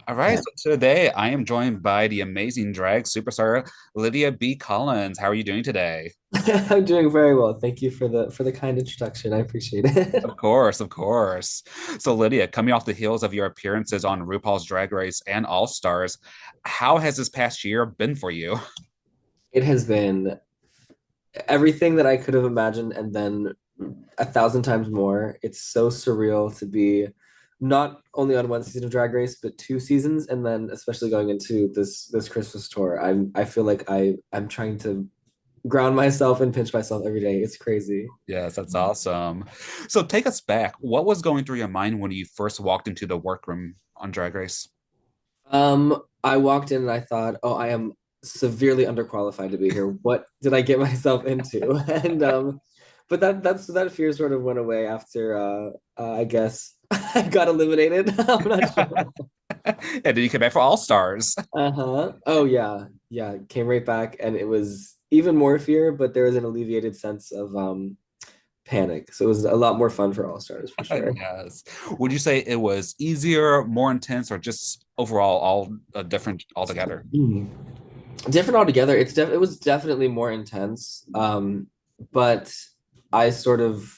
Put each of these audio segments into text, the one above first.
All right, so today I am joined by the amazing drag superstar Lydia B. Kollins. How are you doing today? I'm doing very well. Thank you for the kind introduction. I appreciate it. Of course, of course. So, Lydia, coming off the heels of your appearances on RuPaul's Drag Race and All Stars, how has this past year been for you? It has been everything that I could have imagined and then a thousand times more. It's so surreal to be not only on one season of Drag Race, but two seasons, and then especially going into this Christmas tour. I feel like I'm trying to ground myself and pinch myself every day. It's crazy. Yes, that's awesome. So, take us back. What was going through your mind when you first walked into the workroom on Drag Race? I walked in and I thought, oh, I am severely underqualified to be here. What did I get myself into? And but that fear sort of went away after I guess I got eliminated. I'm not sure. And then you came back for All Stars. Uh-huh. Oh yeah. Yeah, came right back and it was even more fear, but there was an alleviated sense of panic. So it was a lot more fun for All Stars for sure. Yes. Would you say it was easier, more intense, or just overall all different altogether? Hmm. Different altogether. It was definitely more intense. But I sort of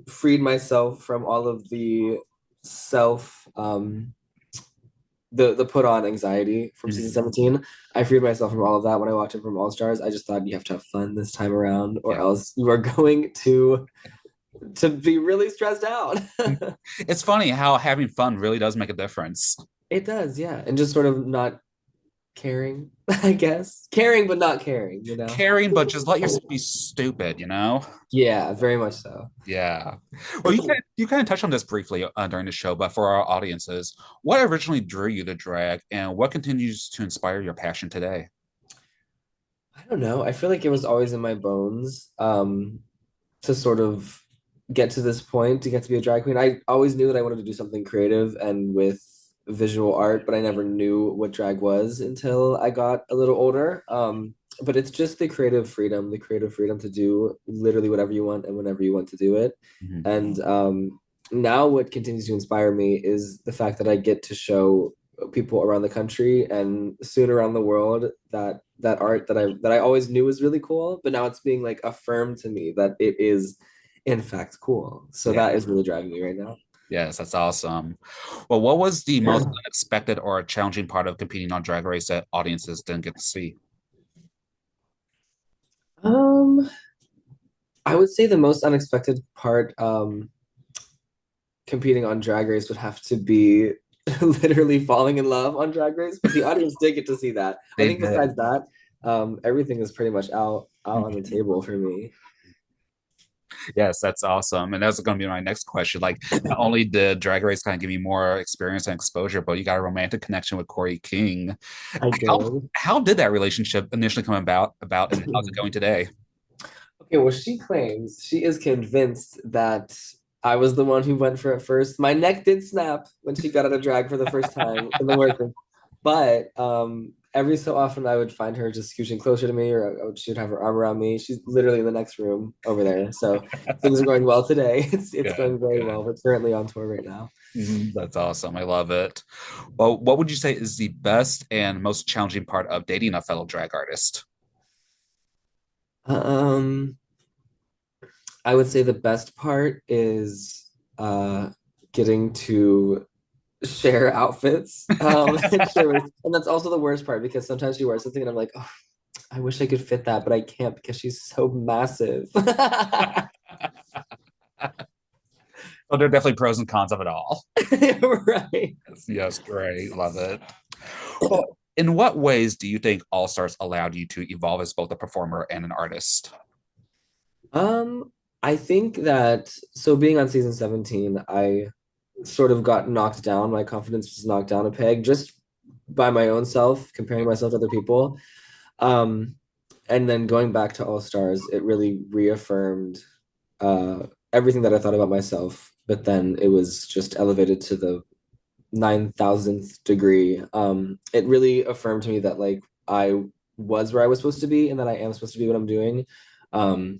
freed myself from all of the self the put on anxiety from season Mhm. 17. I freed myself from all of that when I watched it from All Stars. I just thought you have to have fun this time around or Yeah. else you are going to be really stressed out. It's funny how having fun really does make a difference. It does, yeah. And just sort of not caring, I guess. Caring but not caring. Caring, but just let yourself be stupid, you know? Yeah, very much so. Yeah. Well, you kind of touched on this briefly during the show, but for our audiences, what originally drew you to drag and what continues to inspire your passion today? I don't know. I feel like it was always in my bones to sort of get to this point, to get to be a drag queen. I always knew that I wanted to do something creative and with visual art, but I never knew what drag was until I got a little older. But it's just the creative freedom to do literally whatever you want and whenever you want to do it. Mhm. And now what continues to inspire me is the fact that I get to show people around the country and soon around the world that art that I always knew was really cool, but now it's being like affirmed to me that it is in fact cool. So Yeah. that is really driving me right now. Yes, that's awesome. Well, what was the most unexpected or challenging part of competing on Drag Race that audiences didn't get to see? Um, I would say the most unexpected part competing on Drag Race would have to be literally falling in love on Drag Race, but the audience did get to see that. I They think did. besides that, everything is pretty much out on the table for me. Yes, that's awesome. And that's going to be my next question. Like, not only did Drag Race kind of give you more experience and exposure, but you got a romantic connection with Kori King. I How did. how did that relationship initially come about and how's it going today? Okay, well, she claims she is convinced that I was the one who went for it first. My neck did snap when she got out of drag for the first time in the workroom, but every so often I would find her just scooching closer to me, or she would have her arm around me. She's literally in the next room over there, so things are going well today. It's Good, going very good. well. We're currently on tour right now. That's awesome. I love it. Well, what would you say is the best and most challenging part of dating a fellow drag artist? Um, I would say the best part is getting to share outfits and share and that's also the worst part because sometimes she wears something and I'm like, oh, I wish I could fit that, but I can't because she's so massive. Well, there are definitely pros and cons of it all. Right. Yes, yes, great. Love it. Well, in what ways do you think All Stars allowed you to evolve as both a performer and an artist? um I think that so being on season 17, I sort of got knocked down. My confidence was knocked down a peg just by my own self, comparing myself to other people. um and then going back to All Stars, it really reaffirmed everything that I thought about myself, but then it was just elevated to the 9,000th degree. It really affirmed to me that like I was where I was supposed to be and that I am supposed to be what I'm doing. Um,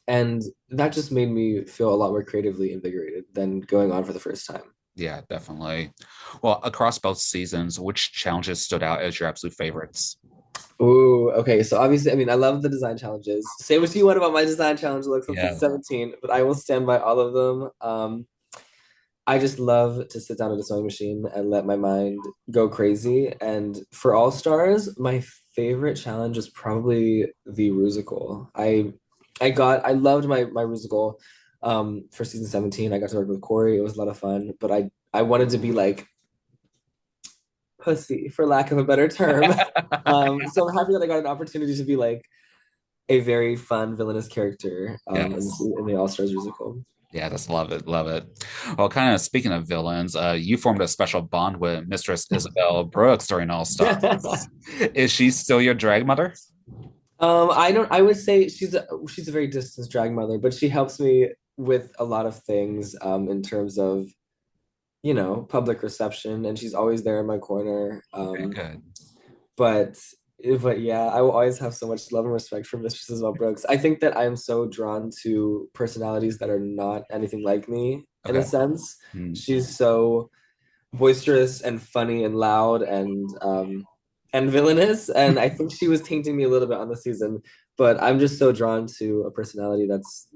and that just made me feel a lot more creatively invigorated than going on for the first time. Yeah, definitely. Well, across both seasons, which challenges stood out as your absolute favorites? Ooh, okay. So obviously, I mean, I love the design challenges. Say what you want about my design challenge looks on season Yeah. 17, but I will stand by all of them. I just love to sit down at a sewing machine and let my mind go crazy. And for All Stars, my favorite challenge is probably the Rusical. I loved my Rusical for season 17. I got to work with Kori. It was a lot of fun, but I wanted to be like pussy, for lack of a better term. So I'm happy that I got an opportunity to be like a very fun villainous character Yes. in the All Stars musical. Yeah, just love it, love it. Well, kind of speaking of villains, you formed a special bond with Mistress Isabelle Brooks during All Stars. Is she still your drag mother? I don't. I would say she's a very distant drag mother, but she helps me with a lot of things in terms of public reception, and she's always there in my corner. Okay, good. But but yeah, I will always have so much love and respect for Mistress Isabelle Brooks. I think that I am so drawn to personalities that are not anything like me in a Okay. sense. Mm. She's so boisterous and funny and loud and villainous, and I think she was tainting me a little bit on the season, but I'm just so drawn to a personality that's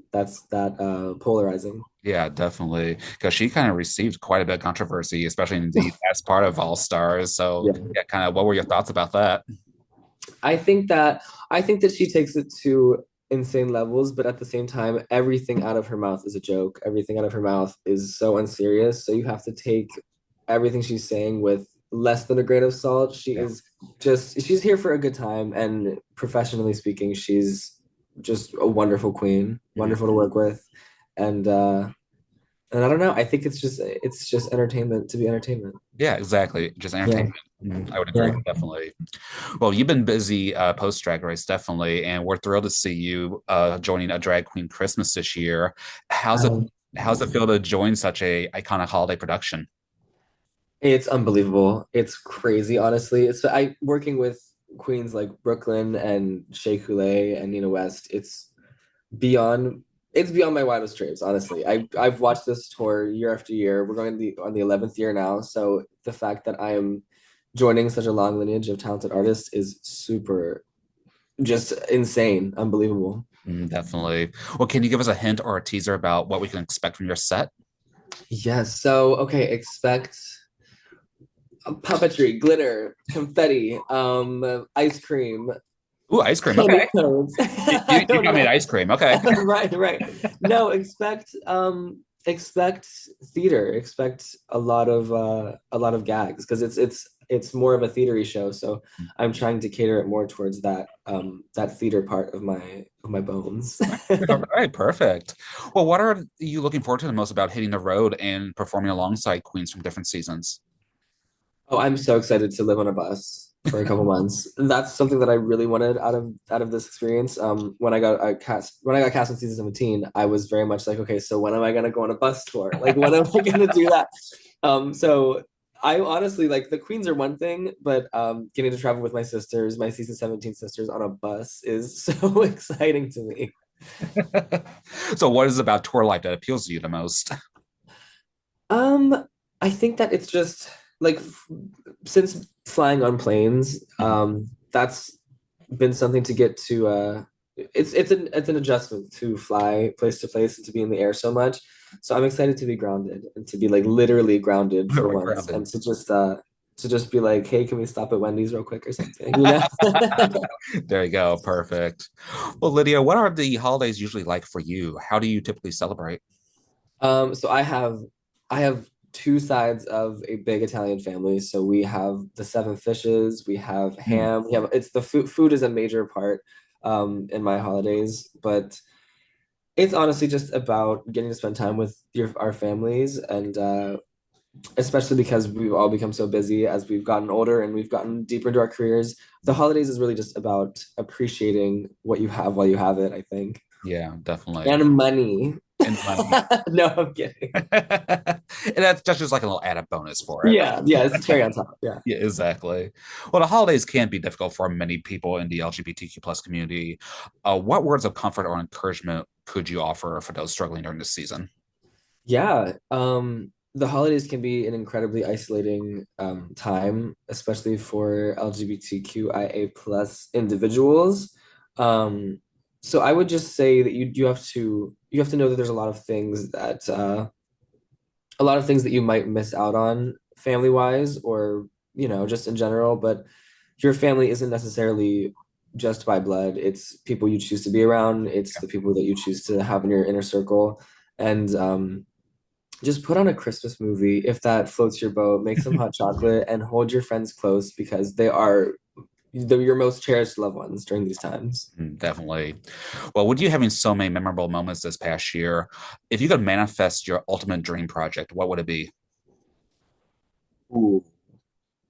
that polarizing. Yeah, definitely. Because she kind of received quite a bit of controversy, especially in the last part of All Stars. So, Yeah. yeah, kind of what were your thoughts about that? I think that I think that she takes it to insane levels, but at the same time, everything out of her mouth is a joke. Everything out of her mouth is so unserious. So you have to take everything she's saying with less than a grain of salt. Yeah. She's here for a good time, and professionally speaking, she's just a wonderful queen, Mhm. wonderful to work with. And and I don't know, I think it's just entertainment to be entertainment. Yeah, exactly. Just Yeah. entertainment. Mhm. I would agree, Yeah. definitely. Well, you've been busy post Drag Race, definitely, and we're thrilled to see you joining a Drag Queen Christmas this year. How's it Um, how's it feel to join such a iconic holiday production? It's unbelievable. It's crazy, honestly. It's I working with queens like Brooklyn and Shea Coulee and Nina West. Beyond it's beyond my wildest dreams, honestly. I've watched this tour year after year. We're going on the 11th year now, so the fact that I am joining such a long lineage of talented artists is super just insane, unbelievable. Definitely. Well, can you give us a hint or a teaser about what we can expect from your set? Yes, so okay, expect puppetry, glitter, confetti, ice cream, Ooh, ice cream. candy Okay. cones. You, I you, you don't got me an know. ice cream. Okay. Right, right. No, expect theater. Expect a lot of gags because it's more of a theatery show. So I'm trying to cater it more towards that theater part of my bones. All right, perfect. Well, what are you looking forward to the most about hitting the road and performing alongside queens from different seasons? Oh, I'm so excited to live on a bus for a couple months. That's something that I really wanted out of this experience. When I got cast in season 17, I was very much like, okay, so when am I gonna go on a bus tour? Like when am I gonna do that? So I honestly like the Queens are one thing, but getting to travel with my sisters, my season 17 sisters on a bus is so exciting to me. So, what is it about tour life that appeals to you the most? Um, I think that it's just like since flying on planes, that's been something to get to. It's an adjustment to fly place to place and to be in the air so much. So I'm excited to be grounded and to be like literally grounded for Literally once, grounded. and to just be like, hey, can we stop at Wendy's real quick or something? You know? There you go. Perfect. Well, Lydia, what are the holidays usually like for you? How do you typically celebrate? So I have two sides of a big Italian family. So we have the seven fishes, we have Hmm. ham, we have it's the food is a major part in my holidays, but it's honestly just about getting to spend time with our families and especially because we've all become so busy as we've gotten older and we've gotten deeper into our careers. The holidays is really just about appreciating what you have while you have it, I think. Yeah, definitely. And money. And money. No, I'm kidding. And that's just like a little added bonus for it. Yeah, yeah, it's a cherry on top. Yeah. Yeah, exactly. Well, the holidays can be difficult for many people in the LGBTQ plus community. What words of comfort or encouragement could you offer for those struggling during this season? Yeah. the holidays can be an incredibly isolating time, especially for LGBTQIA plus individuals. Um, so I would just say that you have to know that there's a lot of things that you might miss out on family wise or just in general, but your family isn't necessarily just by blood. It's people you choose to be around. It's the people that you choose to have in your inner circle. And just put on a Christmas movie if that floats your boat. Make some hot chocolate and hold your friends close because they are your most cherished loved ones during these times. Definitely. Well, with you having so many memorable moments this past year, if you could manifest your ultimate dream project, what would it be? Ooh.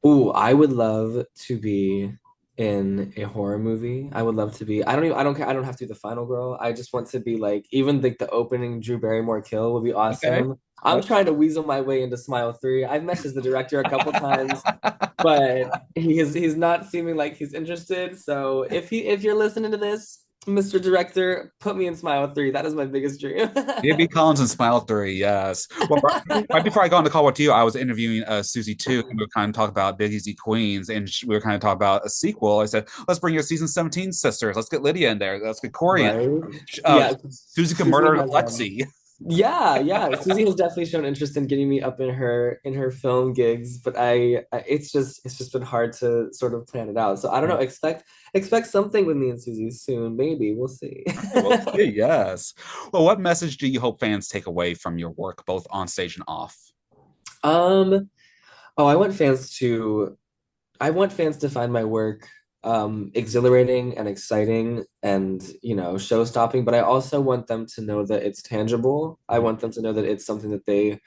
Ooh, I would love to be in a horror movie. I would love to be. I don't care. I don't have to be the final girl. I just want to be like even the opening Drew Barrymore kill would be Okay. awesome. I'm trying to weasel my way into Smile 3. I've messaged the director a couple times, but he's not seeming like he's interested. So if you're listening to this, Mr. Director, put me in Smile 3. That is my biggest dream. B. Collins and Smile 3, yes. Well, right before I got on the call with you, I was interviewing Susie too, and we were kind of talking about Big Easy Queens, and we were kind of talking about a sequel. I said, let's bring your season 17 sisters. Let's get Lydia in there. Let's get Kori in. Right? Yeah, Susie can Susie murder has Lexi. yeah. Susie has definitely shown interest in getting me up in her film gigs, but it's just been hard to sort of plan it out. So I don't know. Expect something with me and Susie soon. Maybe we'll see. Well, yes. Well, what message do you hope fans take away from your work, both on stage and off? um. Oh, I want fans to find my work exhilarating and exciting and show stopping, but I also want them to know that it's tangible. I want them to know that it's something that they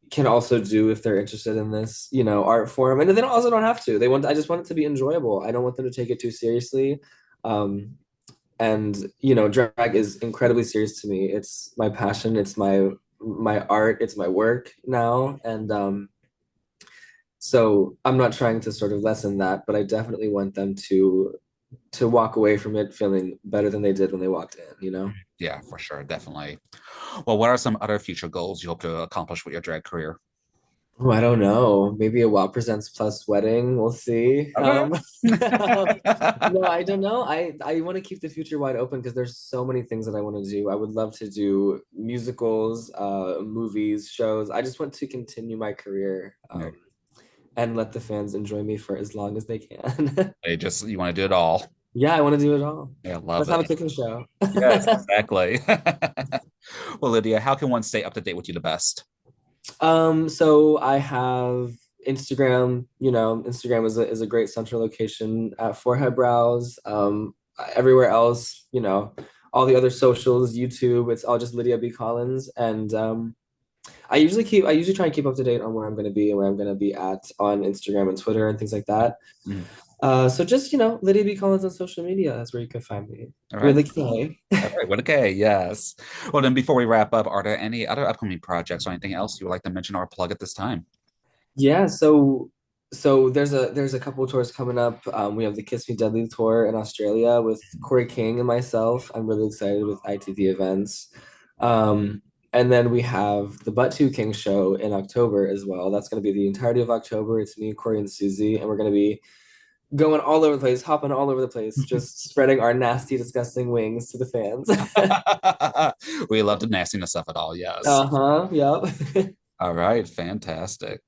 can also do if they're interested in this, art form. And they also don't have to. I just want it to be enjoyable. I don't want them to take it too seriously. Um, and drag is incredibly serious to me. It's my passion, it's my art, it's my work now. And so I'm not trying to sort of lessen that, but I definitely want them to walk away from it feeling better than they did when they walked in. Yeah, for sure, definitely. Well, what are some other future goals you hope to accomplish with your drag career? Oh, I don't know. Maybe a WoW Presents Plus wedding. We'll see. Okay. No, I don't know. I want to keep the future wide open because there's so many things that I want to do. I would love to do musicals, movies, shows. I just want to continue my career, and let the fans enjoy me for as long as they can. You want to do it all. Yeah, I want to do it all. Yeah, love Let's have a it. cooking show. Yes, exactly. Well, Lydia, how can one stay up to date with you the best? So I have Instagram. Instagram is a great central location at Forehead Brows. Everywhere else, all the other socials, YouTube, it's all just Lydia B. Kollins. And I usually try and keep up to date on where I'm going to be and where I'm going to be at on Instagram and Twitter and things like that. Mm. So just, Lydia B. Collins on social media. That's where you can find me All right. with a K. All right. Well, okay. Yes. Well, then before we wrap up, are there any other upcoming projects or anything else you would like to mention or plug at this time? Yeah, so there's a couple tours coming up. We have the Kiss Me Deadly tour in Australia with Kori King and myself. I'm really excited with ITV events. Um, and then we have the But Two King show in October as well. That's going to be the entirety of October. It's me, Corey, and Susie, and we're going to be going all over the place, hopping all over the place, just spreading our nasty, disgusting wings to the fans. We love the nastiness of it all. Yes. Uh-huh, yep. All right. Fantastic.